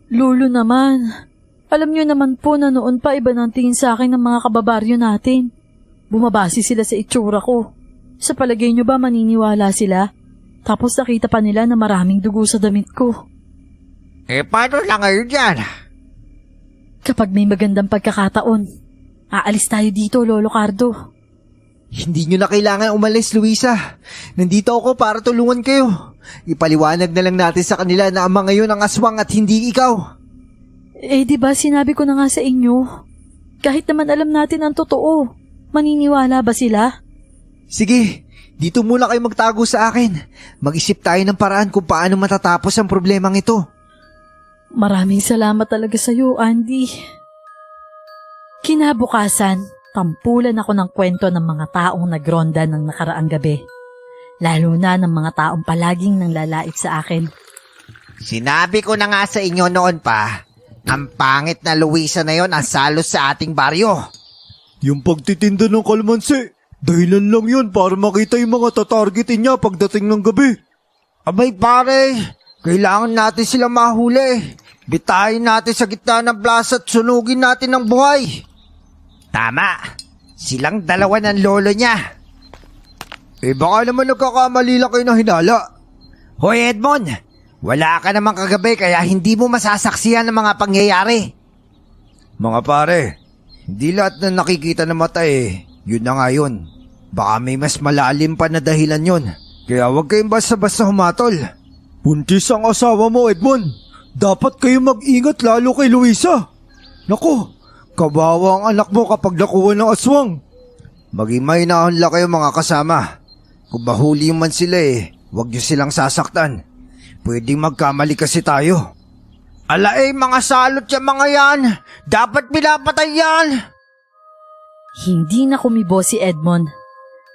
Lolo naman, alam niyo naman po na noon pa iba ng tingin sa akin ng mga kababaryo natin. Bumabase sila sa itsura ko. Sa palagay niyo ba maniniwala sila? Tapos nakita pa nila na maraming dugo sa damit ko. Paano na ngayon yan? Kapag may magandang pagkakataon, aalis tayo dito, Lolo Cardo. Hindi nyo na kailangan umalis, Luisa. Nandito ako para tulungan kayo. Ipaliwanag na lang natin sa kanila na ama ngayon ang aswang at hindi ikaw. Di ba sinabi ko na nga sa inyo? Kahit naman alam natin ang totoo, maniniwala ba sila? Sige, dito muna kayo magtago sa akin. Mag-isip tayo ng paraan kung paano matatapos ang problemang ito. Maraming salamat talaga sa iyo, Andy. Kinabukasan, tampulan ako ng kwento ng mga taong nagronda ng nakaraang gabi. Lalo na ng mga taong palaging nanglalait sa akin. Sinabi ko na nga sa inyo noon pa, ang pangit na Luisa na yon ang salos sa ating baryo. Yung pagtitinda ng kalamansi, dahilan lang yun para makita yung mga tatargetin niya pagdating ng gabi. Abay pare, kailangan natin sila mahuli. Bitayin natin sa gitna ng plaza at sunugin natin ng buhay. Tama, silang dalawa ng lolo niya. Baka naman nagkakamali lang kayo na hinala. Hoy Edmond, wala ka namang kagabi kaya hindi mo masasaksihan ng mga pangyayari. Mga pare, hindi lahat na nakikita ng mata yun na nga yun. Baka may mas malalim pa na dahilan yun. Kaya huwag kayong basta-basta humatol. Buntis ang asawa mo, Edmond. Dapat kayo mag-ingat lalo kay Luisa. Naku, kawawa ang anak mo kapag nakuha ng aswang. Maging mahinahon lang kayo mga kasama. Kung bahuli man sila huwag niyo silang sasaktan. Pwedeng magkamali kasi tayo. Mga salot yung mga yan. Dapat pinapatay yan. Hindi na kumibo si Edmond.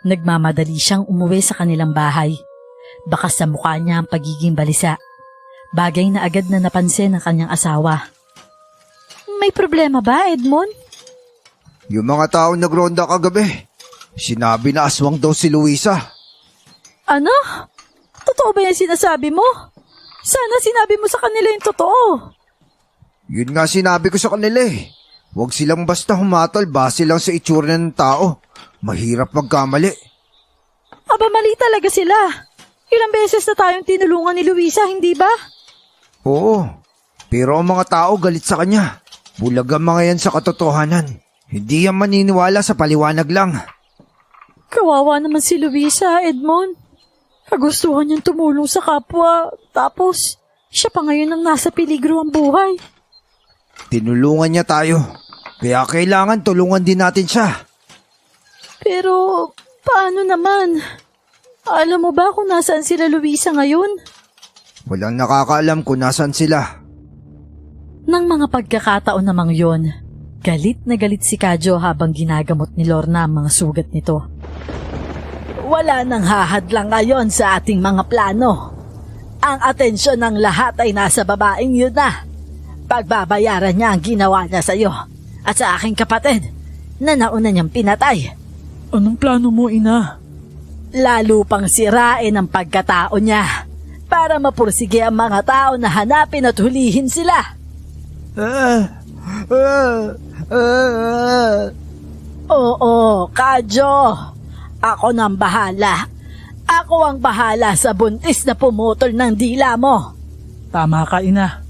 Nagmamadali siyang umuwi sa kanilang bahay. Baka sa mukha niya ang pagiging balisa. Bagay na agad na napansin ng kanyang asawa. May problema ba, Edmond? Yung mga tao nagronda kagabi, sinabi na aswang daw si Luisa. Ano? Totoo ba yung sinasabi mo? Sana sinabi mo sa kanila yung totoo. Yun nga sinabi ko sa kanila Huwag silang basta humatol base lang sa itsura ng tao. Mahirap magkamali. Aba, mali talaga sila. Ilang beses na tayong tinulungan ni Luisa, hindi ba? Oo, pero ang mga tao galit sa kanya. Bulag ang mga yan sa katotohanan. Hindi yan maniniwala sa paliwanag lang. Kawawa naman si Luisa, Edmond. Kagustuhan niyang tumulong sa kapwa, tapos siya pa ngayon ang nasa peligro ang buhay. Tinulungan niya tayo, kaya kailangan tulungan din natin siya. Pero paano naman? Alam mo ba kung nasaan sila Luisa ngayon? Walang nakakaalam kung nasaan sila. Nang mga pagkakataon namang yon, galit na galit si Kadyo habang ginagamot ni Lorna ang mga sugat nito. Wala nang hahadlang ngayon sa ating mga plano. Ang atensyon ng lahat ay nasa babaeng yun na. Pagbabayaran niya ang ginawa niya sa iyo at sa aking kapatid na nauna niyang pinatay. Anong plano mo, ina? Lalo pang sirain ang pagkatao niya para mapursige ang mga tao na hanapin at hulihin sila. Oo, Kadyo. Ako nang bahala. Ako ang bahala sa buntis na pumutol ng dila mo. Tama ka, ina.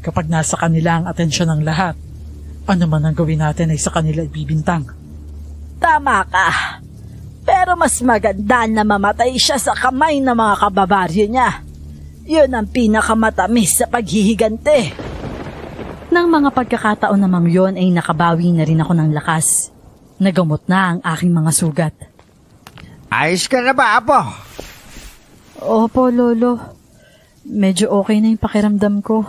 Kapag nasa kanila ang atensyon ng lahat, ano man ang gawin natin ay sa kanila ibibintang. Tama ka. Pero mas maganda na mamatay siya sa kamay ng mga kababaryo niya. Yun ang pinakamatamis sa paghihigante. Nang mga pagkakataon namang yon ay nakabawi na rin ako ng lakas. Nagamot na ang aking mga sugat. Ayos ka na ba, Apo? Opo, Lolo. Medyo okay na yung pakiramdam ko.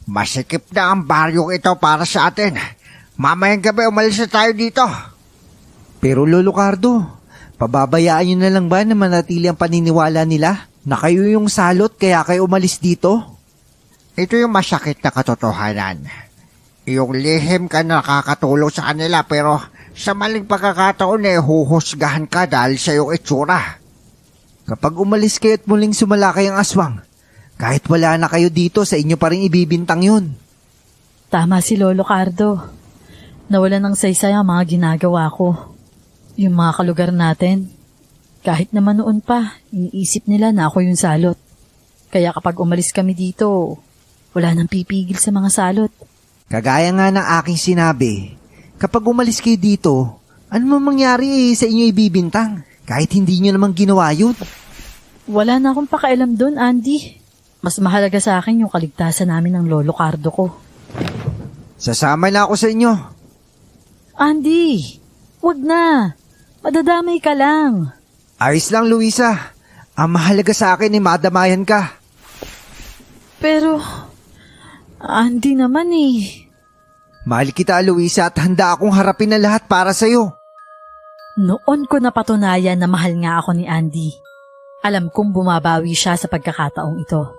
Masikip na ang baryong ito para sa atin. Mamayang gabi umalis na tayo dito. Pero Lolo Cardo, pababayaan nyo na lang ba na manatili ang paniniwala nila na kayo yung salot kaya kayo umalis dito? Ito yung masakit na katotohanan. Yung lihim ka nakakatulong sa kanila pero sa maling pagkakataon huhusgahan ka dahil sa iyong itsura. Kapag umalis kayo at muling sumalakay ang aswang, kahit wala na kayo dito, sa inyo pa rin ibibintang yun. Tama si Lolo Cardo. Nawala ng saysay ang mga ginagawa ko. Yung mga kalugar natin. Kahit naman noon pa, iniisip nila na ako yung salot. Kaya kapag umalis kami dito, Wala nang pipigil sa mga salot. Kagaya nga ng aking sinabi, kapag umalis kayo dito, ano man mangyari sa inyo ibibintang, kahit hindi nyo namang ginawa yun. Wala na akong pakialam doon, Andy. Mas mahalaga sa akin yung kaligtasan namin ng lolo Cardo ko. Sasama na ako sa inyo. Andy, wag na. Madadamay ka lang. Ayos lang, Luisa. Ang mahalaga sa akin ay madamayan ka. Pero, Andy naman eh. Mahal kita, Luisa, at handa akong harapin ang lahat para sa'yo. Noon ko napatunayan na mahal nga ako ni Andy. Alam kong bumabawi siya sa pagkakataong ito.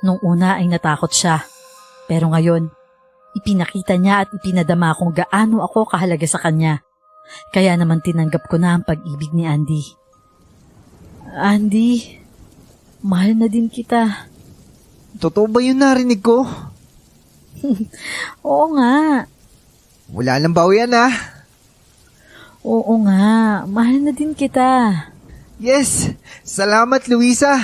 Nung una ay natakot siya. Pero ngayon, ipinakita niya at ipinadama kung gaano ako kahalaga sa kanya. Kaya naman tinanggap ko na ang pag-ibig ni Andy. Andy, mahal na din kita. Totoo ba yun narinig ko? Oo nga. Wala nang bawian ah. Oo nga, mahal na din kita. Yes! Salamat, Luisa!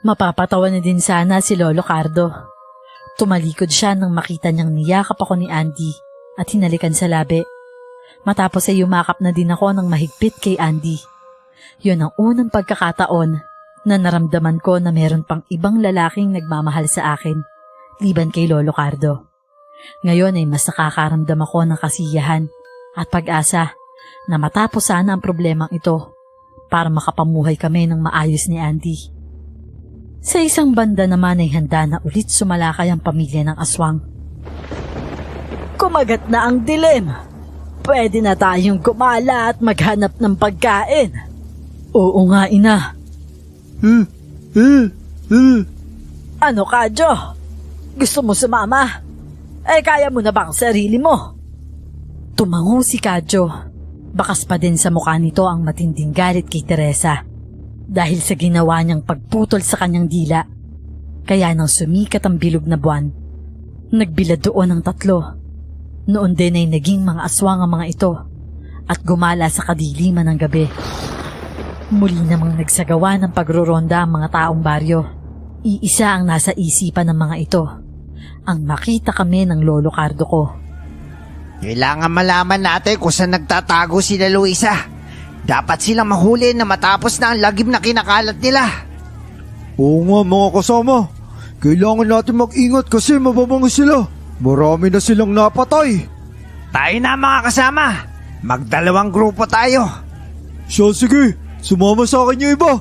Mapapatawa na din sana si Lolo Cardo. Tumalikod siya nang makita niyang niyakap ako ni Andy at hinalikan sa labi. Matapos ay yumakap na din ako ng mahigpit kay Andy. Yun ang unang pagkakataon na naramdaman ko na meron pang ibang lalaking nagmamahal sa akin, liban kay Lolo Cardo. Ngayon ay mas nakakaramdam ako ng kasiyahan at pag-asa na matapos sana ang problemang ito para makapamuhay kami ng maayos ni Andy. Sa isang banda naman ay handa na ulit sumalakay ang pamilya ng aswang. Kumagat na ang dilim. Pwede na tayong gumala at maghanap ng pagkain. Oo nga, ina. Ano ka, Jo? Gusto mo sumama? Kaya mo na bang sarili mo? Tumango si Kadyo. Bakas pa din sa mukha nito ang matinding galit kay Teresa dahil sa ginawa niyang pagputol sa kanyang dila. Kaya nang sumikat ang bilog na buwan, nagbilad doon ang tatlo. Noon din ay naging mga aswang ang mga ito at gumala sa kadiliman ng gabi. Muli namang nagsagawa ng pagroronda ang mga taong baryo. Iisa ang nasa isipan ng mga ito, ang makita kami ng Lolo Cardo ko. Kailangan malaman natin kung saan nagtatago sila Luisa. Dapat silang mahuli na matapos na ang lagim na kinakalat nila. Oo nga mga kasama. Kailangan natin mag-ingat kasi mababango sila. Marami na silang napatay. Tayo na mga kasama. Magdalawang grupo tayo. Siya sige, sumama sa akin yung iba.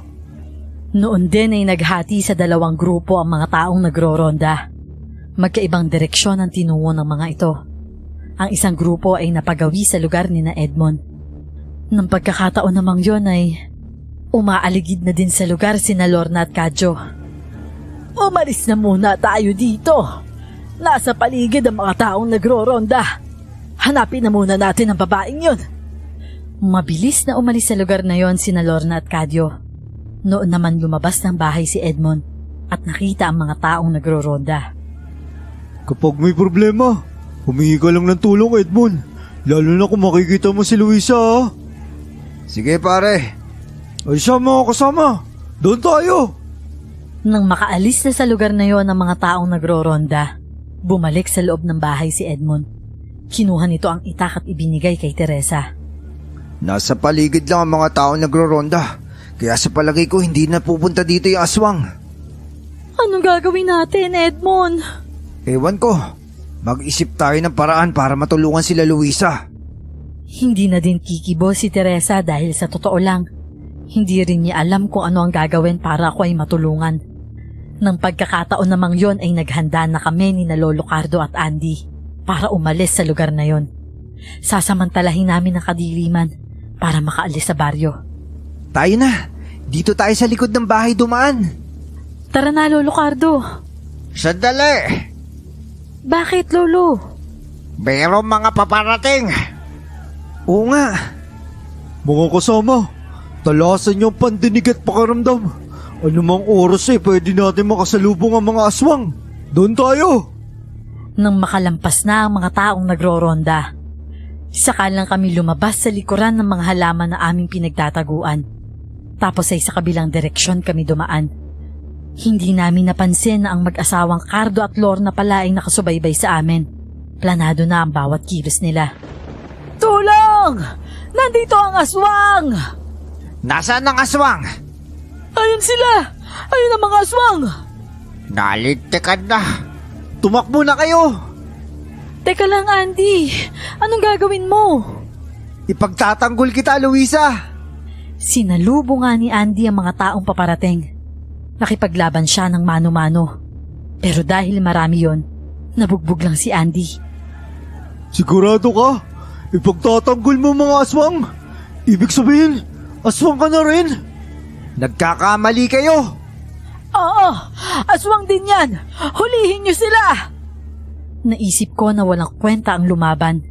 Noon din ay naghati sa dalawang grupo ang mga taong nagroronda. Magkaibang direksyon ang tinungo ng mga ito. Ang isang grupo ay napagawi sa lugar ni na Edmond. Nang pagkakataon namang yon ay umaaligid na din sa lugar sina Lorna at Kadyo. Umalis na muna tayo dito. Nasa paligid ang mga taong nagroronda. Hanapin na muna natin ang babaeng yun. Mabilis na umalis sa lugar na yon sina Lorna at Kadyo. Noon naman lumabas ng bahay si Edmond at nakita ang mga taong nagroronda. Kapag may problema, humingi ka lang ng tulong, Edmond. Lalo na kung makikita mo si Luisa, ha? Sige, pare. Ay siya mga kasama. Doon tayo. Nang makaalis na sa lugar na yon ang mga taong nagroronda, bumalik sa loob ng bahay si Edmond. Kinuha nito ang itak at ibinigay kay Teresa. Nasa paligid lang ang mga taong nagroronda. Kaya sa palagay ko hindi na pupunta dito yung aswang. Anong gagawin natin, Edmond? Ewan ko. Mag-isip tayo ng paraan para matulungan sila Luisa. Hindi na din kikibo si Teresa dahil sa totoo lang, hindi rin niya alam kung ano ang gagawin para ako ay matulungan. Nang pagkakataon namang yon ay naghanda na kami ni na Lolo Cardo at Andy para umalis sa lugar na yon. Sasamantalahin namin ang kadiliman para makaalis sa baryo. Tayo na. Dito tayo sa likod ng bahay dumaan. Tara na, Lolo Cardo. Sandali. Bakit, Lolo? Mayroong mga paparating. Oo nga. Mga kasama, talasan yung pandinig at pakaramdam. Anumang oras pwede natin makasalubong ang mga aswang. Doon tayo. Nang makalampas na ang mga taong nagroronda, saka lang kami lumabas sa likuran ng mga halaman na aming pinagtataguan. Tapos ay sa kabilang direksyon kami dumaan. Hindi namin napansin na ang mag-asawang Cardo at Lorna pala ay nakasubaybay sa amin. Planado na ang bawat kilos nila. Tulong! Nandito ang aswang! Nasaan ang aswang? Ayun sila! Ayun ang mga aswang! Nalintikan na. Tumakbo na kayo! Teka lang, Andy. Anong gagawin mo? Ipagtatanggol kita, Luisa! Sinalubong nga ni Andy ang mga taong paparating. Nakipaglaban siya ng mano-mano. Pero dahil marami yon, nabugbog lang si Andy. Sigurado ka? Ipagtatanggol mo mga aswang? Ibig sabihin, aswang ka na rin? Nagkakamali kayo! Oo, aswang din yan. Hulihin niyo sila. Naisip ko na walang kwenta ang lumaban.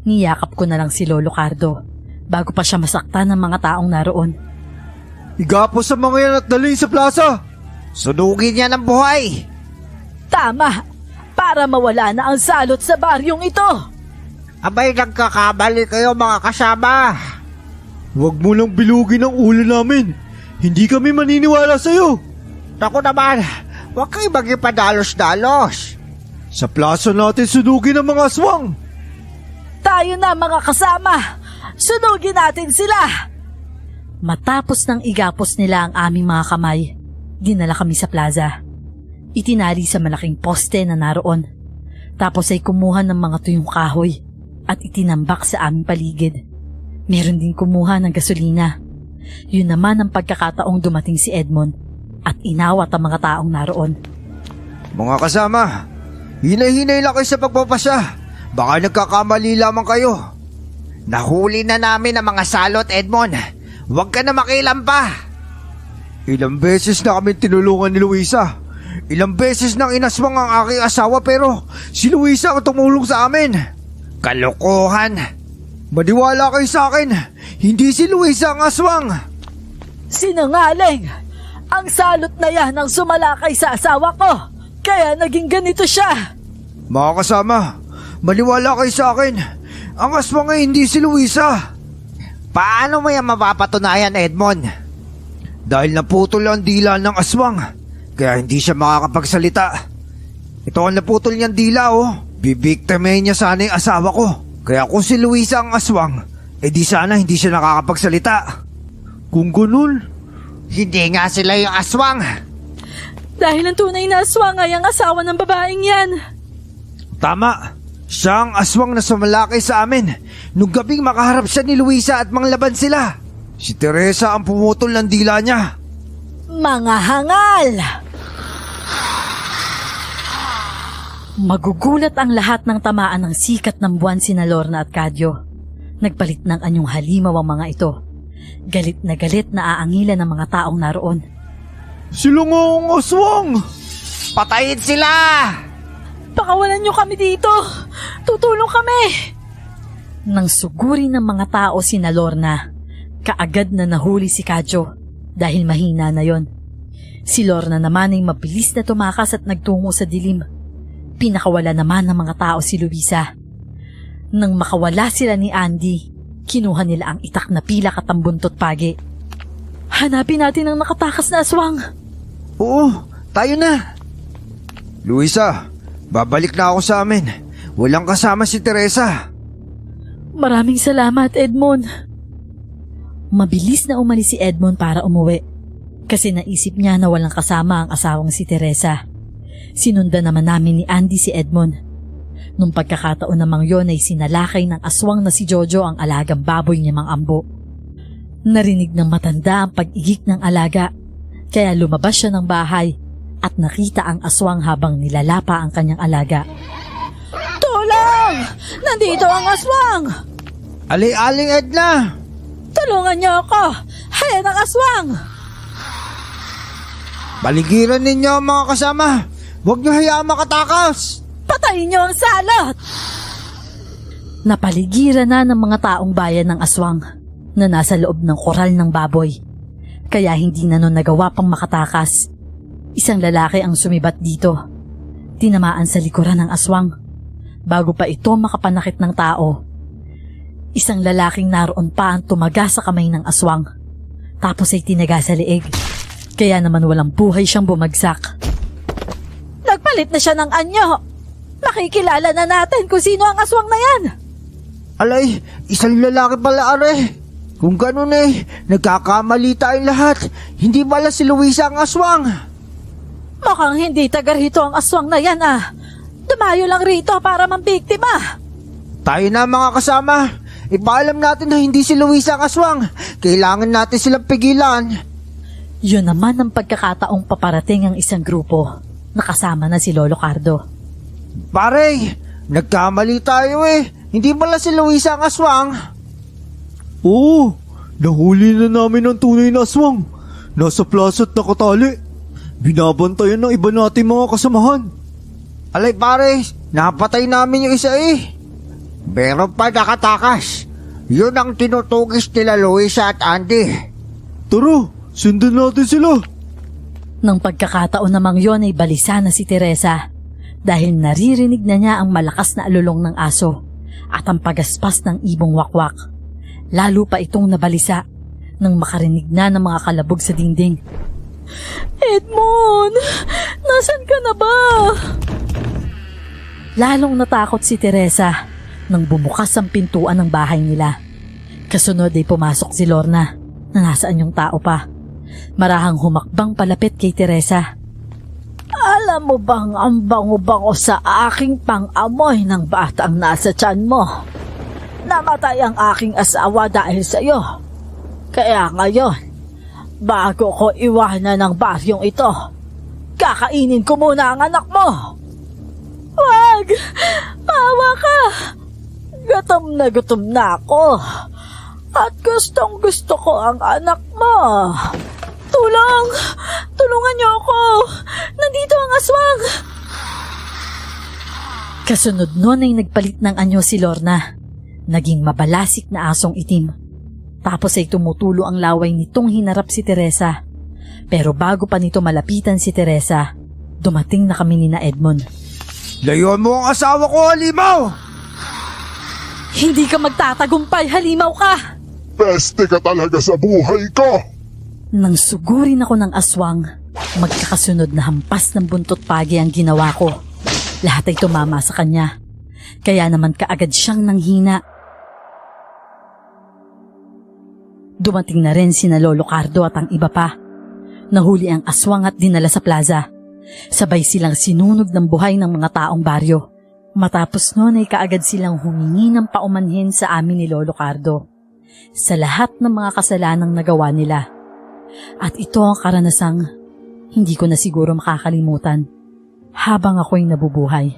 Niyakap ko na lang si Lolo Cardo bago pa siya masaktan ng mga taong naroon. Igapos sa mga yan at dalhin sa plaza! Sunugin niya ng buhay. Tama, para mawala na ang salot sa baryong ito. Abay, nagkakamali kayo mga kasama. Huwag mo lang bilugin ang ulo namin. Hindi kami maniniwala sa'yo. Naku naman, huwag kayo magipadalos-dalos. Sa plaza natin sunugin ang mga aswang. Tayo na mga kasama. Sunugin natin sila. Matapos ng igapos nila ang aming mga kamay, dinala kami sa plaza. Itinali sa malaking poste na naroon. Tapos ay kumuha ng mga tuyong kahoy at itinambak sa aming paligid. Meron din kumuha ng gasolina. Yun naman ang pagkakataong dumating si Edmond at inawat ang mga taong naroon. Mga kasama, hinay-hinay lang kayo sa pagpapasya. Baka nagkakamali lamang kayo. Nahuli na namin ang mga salot, Edmond. Huwag ka na makialam pa. Ilang beses na kami tinulungan ni Luisa. Ilang beses nang inaswang ang aking asawa pero si Luisa ang tumulong sa amin. Kalokohan. Maniwala kayo sa akin. Hindi si Luisa ang aswang. Sinungaling! Ang salot na yan ang sumalakay sa asawa ko. Kaya naging ganito siya. Mga kasama, maniwala kayo sa akin. Ang aswang ay hindi si Luisa. Paano mo yan mapapatunayan, Edmond? Dahil naputol ang dila ng aswang, kaya hindi siya makakapagsalita. Ito ang naputol niyang dila, oh. Bibiktimahin niya sana yung asawa ko. Kaya kung si Luisa ang aswang, di sana hindi siya nakakapagsalita. Kung ganun, Hindi nga sila yung aswang. Dahil ang tunay na aswang ay ang asawa ng babaeng yan. tama. Siya ang aswang na sumalakay sa amin nung gabing makaharap siya ni Luisa at manglaban sila. Si Teresa ang pumutol ng dila niya. Mga hangal! Magugulat ang lahat ng tamaan ng sikat ng buwan sina Lorna at Cadyo. Nagpalit ng anyong halimaw ang mga ito. Galit na aangilan ng mga taong naroon. Sila nga ang aswang! Patayin sila! Pakawalan niyo kami dito! Tutulong kami! Nang suguri ng mga tao sina Lorna, kaagad na nahuli si Cadyo dahil mahina na yon. Si Lorna naman ay mabilis na tumakas at nagtungo sa dilim. Pinakawala naman ng mga tao si Luisa. Nang makawala sila ni Andy, kinuha nila ang itak na pilak at ang buntot pagi. Hanapin natin ang nakatakas na aswang. Oo, tayo na. Luisa, babalik na ako sa amin. Walang kasama si Teresa. Maraming salamat, Edmond. Mabilis na umalis si Edmond para umuwi. Kasi naisip niya na walang kasama ang asawang si Teresa. Sinundan naman namin ni Andy si Edmond. Nung pagkakataon namang yon ay sinalakay ng aswang na si Jojo ang alagang baboy niya Mang Ambo. Narinig ng matanda ang pag-igik ng alaga, kaya lumabas siya ng bahay at nakita ang aswang habang nilalapa ang kanyang alaga. Tulong! Nandito ang aswang! Ali-aling Edna! Tulungan niyo ako! Hayan ang aswang! Paligiran ninyo ang mga kasama. Huwag niyo hayaan makatakas. Patayin niyo ang salot! Napaligiran na ng mga taong bayan ng aswang na nasa loob ng koral ng baboy. Kaya hindi na nun nagawa pang makatakas. Isang lalaki ang sumibat dito. Tinamaan sa likuran ng aswang. Bago pa ito makapanakit ng tao, isang lalaking naroon pa ang tumaga sa kamay ng aswang. Tapos ay tinaga sa leeg. Kaya naman walang buhay siyang bumagsak. Nagpalit na siya ng anyo. Makikilala na natin kung sino ang aswang na yan. Alay, isang lalaki pala are. Kung ganun nagkakamali tayong lahat. Hindi pala si Luisa ang aswang. Mukhang hindi taga rito ang aswang na yan Dumayo lang rito para mambiktima. Tayo na mga kasama. Ipaalam natin na hindi si Luisa ang aswang. Kailangan natin silang pigilan. Yun naman ang pagkakataong paparating ang isang grupo. Nakasama na si Lolo Cardo. Pare, nagkamali tayo Hindi pala si Luisa ang aswang. Oo, nahuli na namin ang tunay na aswang. Nasa plaza't nakatali. Binabantayan ng iba nating mga kasamahan. Alay pare, napatay namin yung isa Meron pa nakatakas. Yun ang tinutugis nila Luisa at Andy. Tara, sundan natin sila. Nang pagkakataon namang yon ay balisa na si Teresa dahil naririnig na niya ang malakas na alulong ng aso at ang pagaspas ng ibong wakwak. Lalo pa itong nabalisa nang makarinig na ng mga kalabog sa dingding. Edmond! Nasaan ka na ba? Lalong natakot si Teresa nang bumukas ang pintuan ng bahay nila. Kasunod ay pumasok si Lorna na nasaan yung tao pa. Marahang humakbang palapit kay Teresa. Alam mo bang ang bango-bango sa aking pang-amoy ng batang nasa tiyan mo? Namatay ang aking asawa dahil sa iyo. Kaya ngayon, bago ko iwanan ng baryong ito, kakainin ko muna ang anak mo. Wag! Maawa ka! Gutom na ako. At gustong gusto ko ang anak mo. Tulong! Tulungan niyo ako! Nandito ang aswang! Kasunod nun ay nagpalit ng anyo si Lorna. Naging mabalasik na asong itim. Tapos ay tumutulo ang laway nitong hinarap si Teresa. Pero bago pa nito malapitan si Teresa, dumating na kami ni na Edmond. Layuan mo ang asawa ko, halimaw! Hindi ka magtatagumpay, halimaw ka! Peste ka talaga sa buhay ko! Nang sugurin ako ng aswang, magkakasunod na hampas ng buntot pagi ang ginawa ko. Lahat ay tumama sa kanya. Kaya naman kaagad siyang nanghina. Dumating na rin sina Lolo Cardo at ang iba pa. Nahuli ang aswang at dinala sa plaza. Sabay silang sinunog ng buhay ng mga taong baryo. Matapos noon ay kaagad silang humingi ng paumanhin sa amin ni Lolo Cardo sa lahat ng mga kasalanang nagawa nila. At ito ang karanasang hindi ko na siguro makakalimutan habang ako'y nabubuhay.